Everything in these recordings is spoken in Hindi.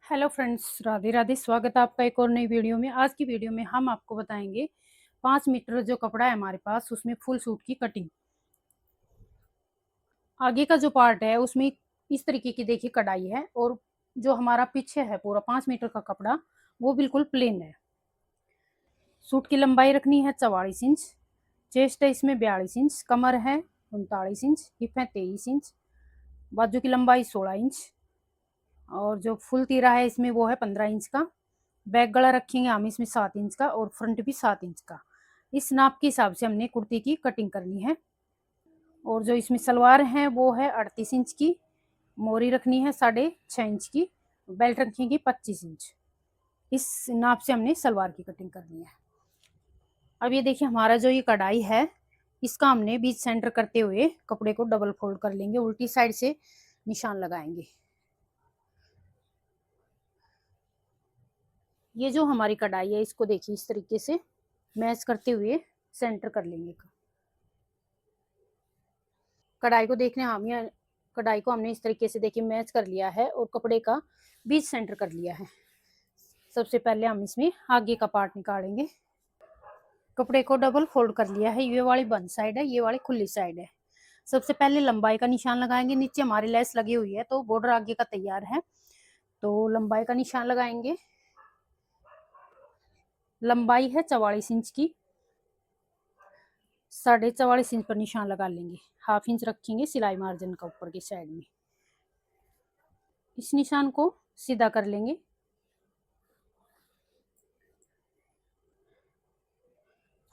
Hello friends, Radhe Radhe. स्वागत है आपका एक और नई वीडियो में। आज की वीडियो में हम आपको बताएंगे 5 मीटर जो कपड़ा है हमारे पास, उसमें फुल सूट की कटिंग। आगे का जो पार्ट है उसमें इस तरीके की देखिए कढ़ाई है, और जो हमारा पीछे है पूरा 5 मीटर का कपड़ा वो बिल्कुल प्लेन है। सूट की लंबाई रखनी है 44 इंच, चेस्ट है इसमें 42 इंच, कमर है 39 इंच, हिप है 23 इंच, बाजू की लंबाई 16 इंच, और जो फुल तीरा है इसमें वो है 15 इंच का। बैक गला रखेंगे हम इसमें 7 इंच का, और फ्रंट भी 7 इंच का। इस नाप के हिसाब से हमने कुर्ती की कटिंग करनी है। और जो इसमें सलवार है वो है 38 इंच की, मोरी रखनी है 6.5 इंच की, बेल्ट रखेंगे 25 इंच। इस नाप से हमने सलवार की कटिंग करनी है। अब ये देखिए हमारा जो ये कढ़ाई है, इसका हमने बीच सेंटर करते हुए कपड़े को डबल फोल्ड कर लेंगे, उल्टी साइड से निशान लगाएंगे। ये जो हमारी कढ़ाई है इसको देखिए इस तरीके से मैच करते हुए सेंटर कर लेंगे। कढ़ाई को देखने हम ये कढ़ाई को हमने इस तरीके से देखिए मैच कर लिया है और कपड़े का बीच सेंटर कर लिया है। सबसे पहले हम इसमें आगे का पार्ट निकालेंगे। कपड़े को डबल फोल्ड कर लिया है, ये वाली बंद साइड है, ये वाली खुली साइड है। सबसे पहले लंबाई का निशान लगाएंगे। नीचे हमारी लेस लगी हुई है तो बॉर्डर आगे का तैयार है, तो लंबाई का निशान लगाएंगे। लंबाई है 44 इंच की, 44.5 इंच पर निशान लगा लेंगे। हाफ इंच रखेंगे सिलाई मार्जिन का ऊपर की साइड में। इस निशान को सीधा कर लेंगे।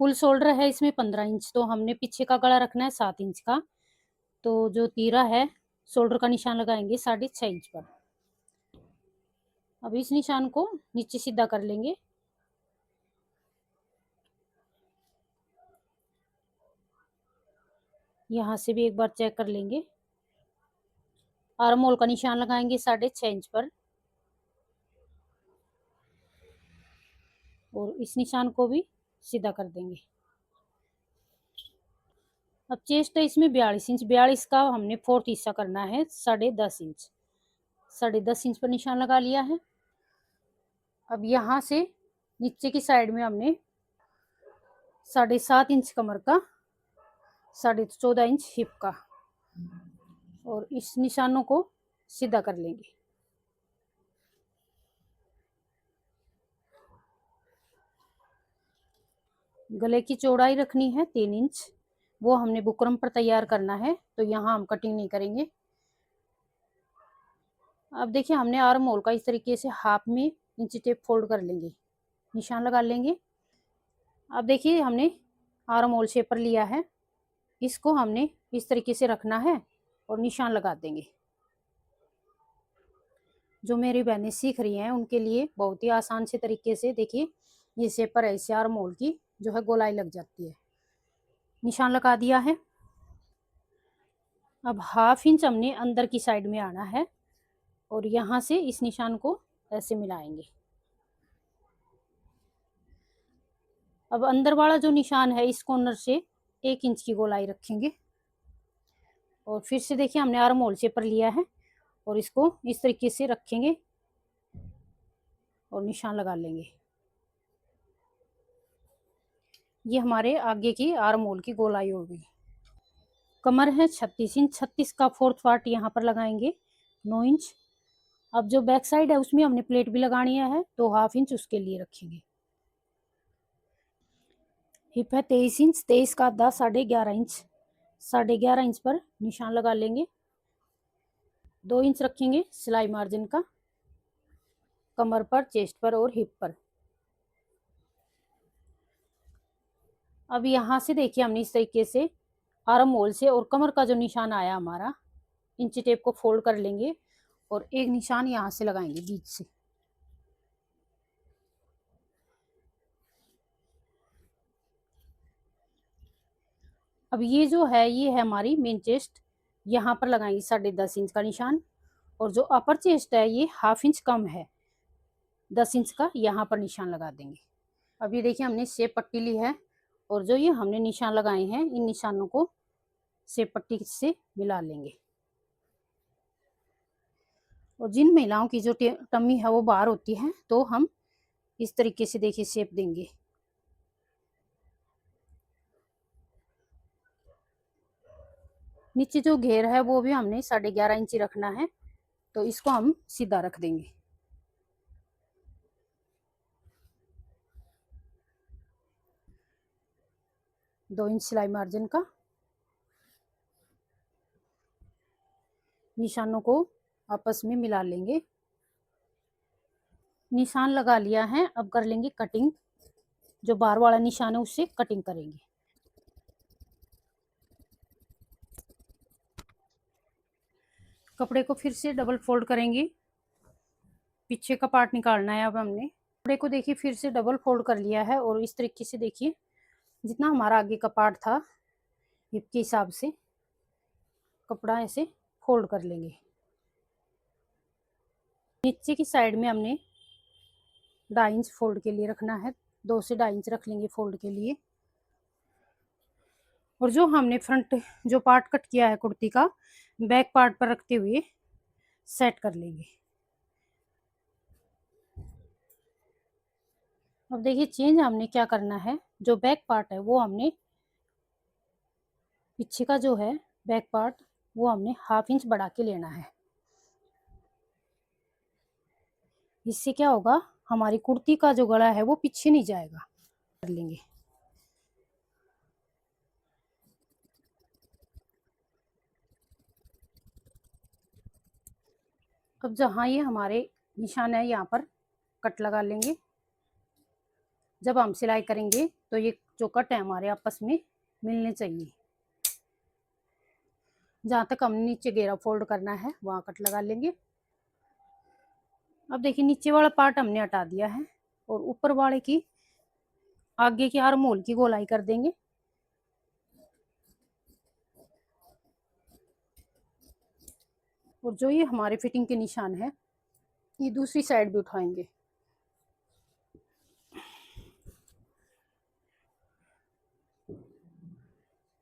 फुल शोल्डर है इसमें 15 इंच, तो हमने पीछे का गला रखना है 7 इंच का। तो जो तीरा है शोल्डर का निशान लगाएंगे 6.5 इंच पर। अब इस निशान को नीचे सीधा कर लेंगे। यहाँ से भी एक बार चेक कर लेंगे। आर्म होल का निशान लगाएंगे 6.5 इंच पर, और इस निशान को भी सीधा कर देंगे। अब चेस्ट है इसमें 42 इंच, 42 का हमने फोर्थ हिस्सा करना है 10.5 इंच। 10.5 इंच पर निशान लगा लिया है। अब यहाँ से नीचे की साइड में हमने 7.5 इंच कमर का, 14.5 इंच हिप का, और इस निशानों को सीधा कर लेंगे। गले की चौड़ाई रखनी है 3 इंच, वो हमने बुकरम पर तैयार करना है, तो यहाँ हम कटिंग नहीं करेंगे। अब देखिए हमने आर्म होल का इस तरीके से हाफ में इंची टेप फोल्ड कर लेंगे, निशान लगा लेंगे। अब देखिए हमने आर्म होल शेपर लिया है, इसको हमने इस तरीके से रखना है और निशान लगा देंगे। जो मेरी बहनें सीख रही हैं उनके लिए बहुत ही आसान से तरीके से देखिए ये शेपर ऐसे आर्म होल की जो है गोलाई लग जाती है। निशान लगा दिया है। अब हाफ इंच हमने अंदर की साइड में आना है, और यहाँ से इस निशान को ऐसे मिलाएंगे। अब अंदर वाला जो निशान है इस कॉर्नर से 1 इंच की गोलाई रखेंगे, और फिर से देखिए हमने आर्म होल शेपर लिया है और इसको इस तरीके से रखेंगे और निशान लगा लेंगे। ये हमारे आगे की आर्म होल की गोलाई होगी। कमर है 36 इंच, 36 का फोर्थ पार्ट यहाँ पर लगाएंगे 9 इंच। अब जो बैक साइड है उसमें हमने प्लेट भी लगानी है, तो हाफ इंच उसके लिए रखेंगे। हिप है 23 इंच, 23 का आधा 11.5 इंच, 11.5 इंच पर निशान लगा लेंगे। 2 इंच रखेंगे सिलाई मार्जिन का कमर पर, चेस्ट पर और हिप पर। अब यहाँ से देखिए हमने इस तरीके से आर्म होल से और कमर का जो निशान आया हमारा, इंची टेप को फोल्ड कर लेंगे और एक निशान यहाँ से लगाएंगे बीच से। अब ये जो है ये है हमारी मेन चेस्ट, यहाँ पर लगाएंगे 10.5 इंच का निशान, और जो अपर चेस्ट है ये हाफ इंच कम है 10 इंच का, यहाँ पर निशान लगा देंगे। अब ये देखिए हमने शेप पट्टी ली है, और जो ये हमने निशान लगाए हैं इन निशानों को शेप पट्टी से मिला लेंगे। और जिन महिलाओं की जो टम्मी है वो बाहर होती है तो हम इस तरीके से देखिए शेप देंगे। नीचे जो घेर है वो भी हमने 11.5 इंच रखना है, तो इसको हम सीधा रख देंगे। दो इंच सिलाई मार्जिन का। निशानों को आपस में मिला लेंगे। निशान लगा लिया है, अब कर लेंगे कटिंग। जो बाहर वाला निशान है उससे कटिंग करेंगे। कपड़े को फिर से डबल फोल्ड करेंगे। पीछे का पार्ट निकालना है। अब हमने कपड़े को देखिए फिर से डबल फोल्ड कर लिया है और इस तरीके से देखिए जितना हमारा आगे का पार्ट था हिप के हिसाब से कपड़ा ऐसे फोल्ड कर लेंगे। नीचे की साइड में हमने 2.5 इंच फोल्ड के लिए रखना है, 2 से 2.5 इंच रख लेंगे फोल्ड के लिए। और जो हमने फ्रंट जो पार्ट कट किया है कुर्ती का, बैक पार्ट पर रखते हुए सेट कर लेंगे। अब देखिए चेंज हमने क्या करना है, जो बैक पार्ट है वो हमने पीछे का जो है बैक पार्ट वो हमने 1/2 इंच बढ़ा के लेना है। इससे क्या होगा, हमारी कुर्ती का जो गला है वो पीछे नहीं जाएगा। कर लेंगे। अब जहाँ ये हमारे निशान है यहाँ पर कट लगा लेंगे। जब हम सिलाई करेंगे तो ये जो कट है हमारे आपस में मिलने चाहिए। जहाँ तक हमने नीचे घेरा फोल्ड करना है वहाँ कट लगा लेंगे। अब देखिए नीचे वाला पार्ट हमने हटा दिया है और ऊपर वाले की आगे की आर्म होल की गोलाई कर देंगे। और जो ये हमारे फिटिंग के निशान है ये दूसरी साइड भी उठाएंगे।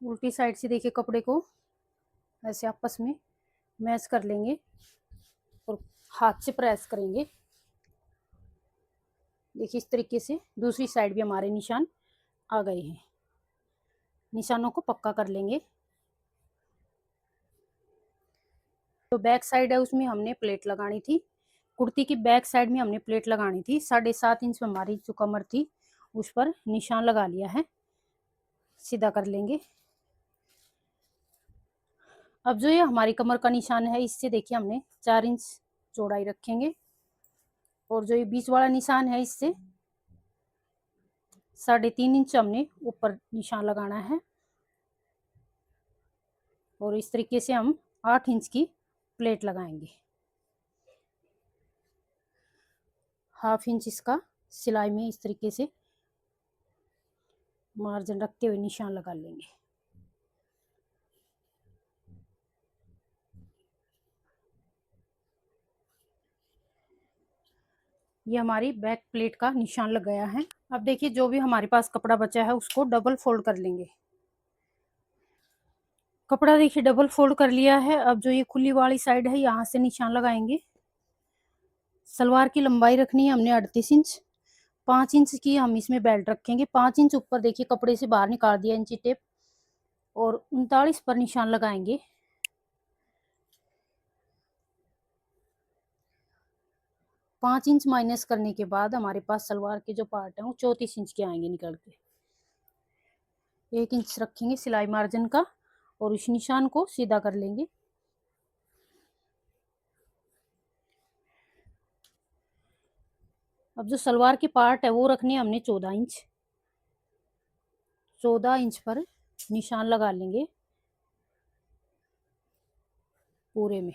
उल्टी साइड से देखिए कपड़े को ऐसे आपस में मैच कर लेंगे और हाथ से प्रेस करेंगे। देखिए इस तरीके से दूसरी साइड भी हमारे निशान आ गए हैं। निशानों को पक्का कर लेंगे। तो बैक साइड है उसमें हमने प्लेट लगानी थी। कुर्ती की बैक साइड में हमने प्लेट लगानी थी। 7.5 इंच में हमारी जो कमर थी उस पर निशान लगा लिया है, सीधा कर लेंगे। अब जो ये हमारी कमर का निशान है इससे देखिए हमने 4 इंच चौड़ाई रखेंगे और जो ये बीच वाला निशान है इससे 3.5 इंच हमने ऊपर निशान लगाना है। और इस तरीके से हम 8 इंच की प्लेट लगाएंगे। 1/2 इंच इसका सिलाई में इस तरीके से मार्जिन रखते हुए निशान लगा लेंगे। ये हमारी बैक प्लेट का निशान लग गया है। अब देखिए जो भी हमारे पास कपड़ा बचा है उसको डबल फोल्ड कर लेंगे। कपड़ा देखिए डबल फोल्ड कर लिया है। अब जो ये खुली वाली साइड है यहाँ से निशान लगाएंगे। सलवार की लंबाई रखनी है हमने 38 इंच। 5 इंच की हम इसमें बेल्ट रखेंगे। 5 इंच ऊपर देखिए कपड़े से बाहर निकाल दिया इंची टेप और 39 पर निशान लगाएंगे। 5 इंच माइनस करने के बाद हमारे पास सलवार के जो पार्ट है वो 34 इंच के आएंगे निकल के। 1 इंच रखेंगे सिलाई मार्जिन का और इस निशान को सीधा कर लेंगे। अब जो सलवार की पार्ट है वो रखनी है हमने 14 इंच। 14 इंच पर निशान लगा लेंगे पूरे में।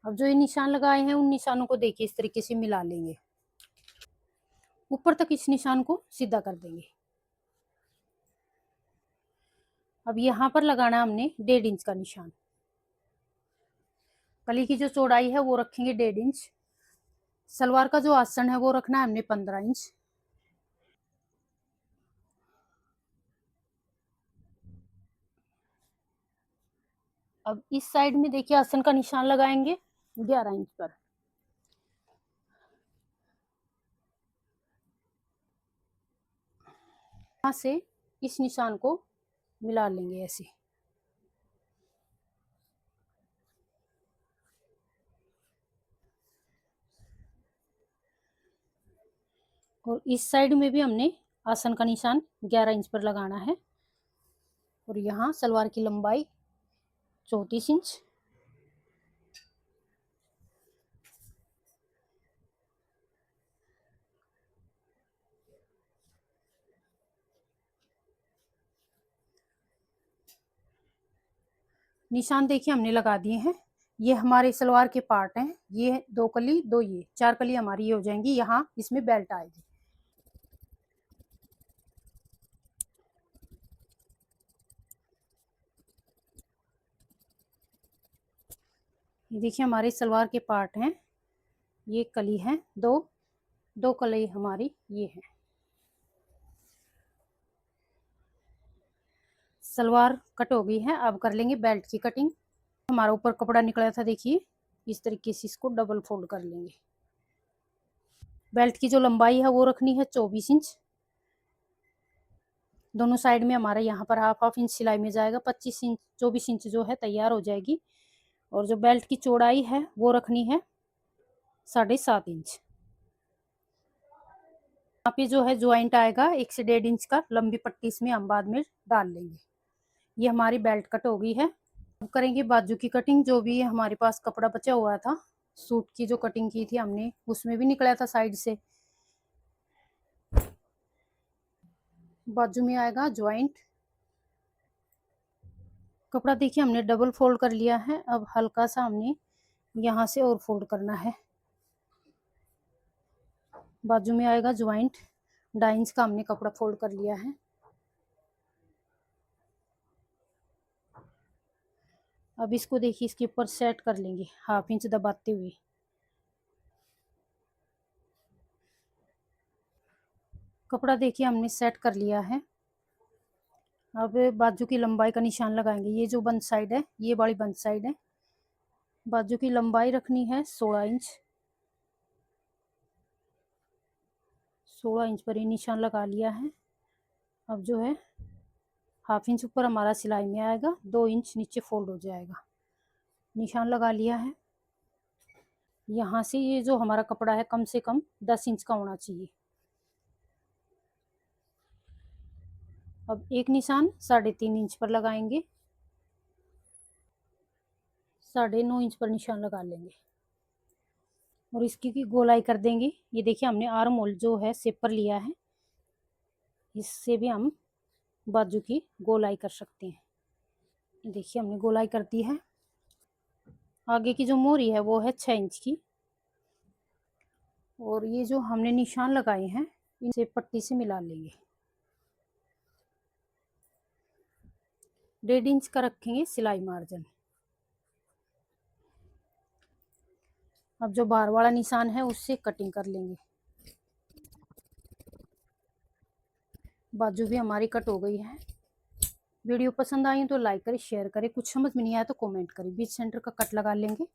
अब जो ये निशान लगाए हैं उन निशानों को देखिए इस तरीके से मिला लेंगे। ऊपर तक इस निशान को सीधा कर देंगे। अब यहाँ पर लगाना हमने 1.5 इंच का निशान। कली की जो चौड़ाई है वो रखेंगे 1.5 इंच। सलवार का जो आसन है वो रखना है हमने 15 इंच। अब इस साइड में देखिए आसन का निशान लगाएंगे 11 इंच पर। यहाँ से इस निशान को मिला लेंगे ऐसे। और इस साइड में भी हमने आसन का निशान 11 इंच पर लगाना है। और यहाँ सलवार की लंबाई 34 इंच। निशान देखिए हमने लगा दिए हैं। ये हमारे सलवार के पार्ट हैं। ये 2 कली, 2 ये 4 कली हमारी ये हो जाएंगी। यहाँ इसमें बेल्ट आएगी। ये देखिए हमारे सलवार के पार्ट हैं। ये कली है, 2 कली हमारी ये है। सलवार कट हो गई है। अब कर लेंगे बेल्ट की कटिंग। हमारा ऊपर कपड़ा निकला था, देखिए इस तरीके से इसको डबल फोल्ड कर लेंगे। बेल्ट की जो लंबाई है वो रखनी है 24 इंच। दोनों साइड में हमारा यहाँ पर हाफ हाफ इंच सिलाई में जाएगा। 25 इंच 24 इंच जो है तैयार हो जाएगी। और जो बेल्ट की चौड़ाई है वो रखनी है 7.5 इंच। यहाँ पे जो है ज्वाइंट आएगा 1 से 1.5 इंच का। लंबी पट्टी इसमें हम बाद में डाल लेंगे। ये हमारी बेल्ट कट हो गई है। अब करेंगे बाजू की कटिंग। जो भी हमारे पास कपड़ा बचा हुआ था, सूट की जो कटिंग की थी हमने, उसमें भी निकला था साइड से। बाजू में आएगा ज्वाइंट। कपड़ा देखिए हमने डबल फोल्ड कर लिया है। अब हल्का सा हमने यहाँ से और फोल्ड करना है। बाजू में आएगा ज्वाइंट। 2.5 इंच का हमने कपड़ा फोल्ड कर लिया है। अब इसको देखिए इसके ऊपर सेट कर लेंगे हाफ इंच दबाते हुए। कपड़ा देखिए हमने सेट कर लिया है। अब बाजू की लंबाई का निशान लगाएंगे। ये जो बंद साइड है, ये वाली बंद साइड है। बाजू की लंबाई रखनी है 16 इंच। 16 इंच पर ये निशान लगा लिया है। अब जो है हाफ इंच ऊपर हमारा सिलाई में आएगा, 2 इंच नीचे फोल्ड हो जाएगा। निशान लगा लिया है। यहाँ से ये जो हमारा कपड़ा है कम से कम 10 इंच का होना चाहिए। अब एक निशान 3.5 इंच पर लगाएंगे। 9.5 इंच पर निशान लगा लेंगे। और इसकी की गोलाई कर देंगे। ये देखिए हमने आर्म होल जो है शेप पर लिया है। इससे भी हम बाजू की गोलाई कर सकते हैं। देखिए हमने गोलाई कर दी है। आगे की जो मोहरी है वो है 6 इंच की। और ये जो हमने निशान लगाए हैं इनसे पट्टी से मिला लेंगे। 1.5 इंच का रखेंगे सिलाई मार्जिन। अब जो बाहर वाला निशान है उससे कटिंग कर लेंगे। बाजू भी हमारी कट हो गई है। वीडियो पसंद आई तो लाइक करें, शेयर करें। कुछ समझ में नहीं आया तो कमेंट करें। बीच सेंटर का कट लगा लेंगे।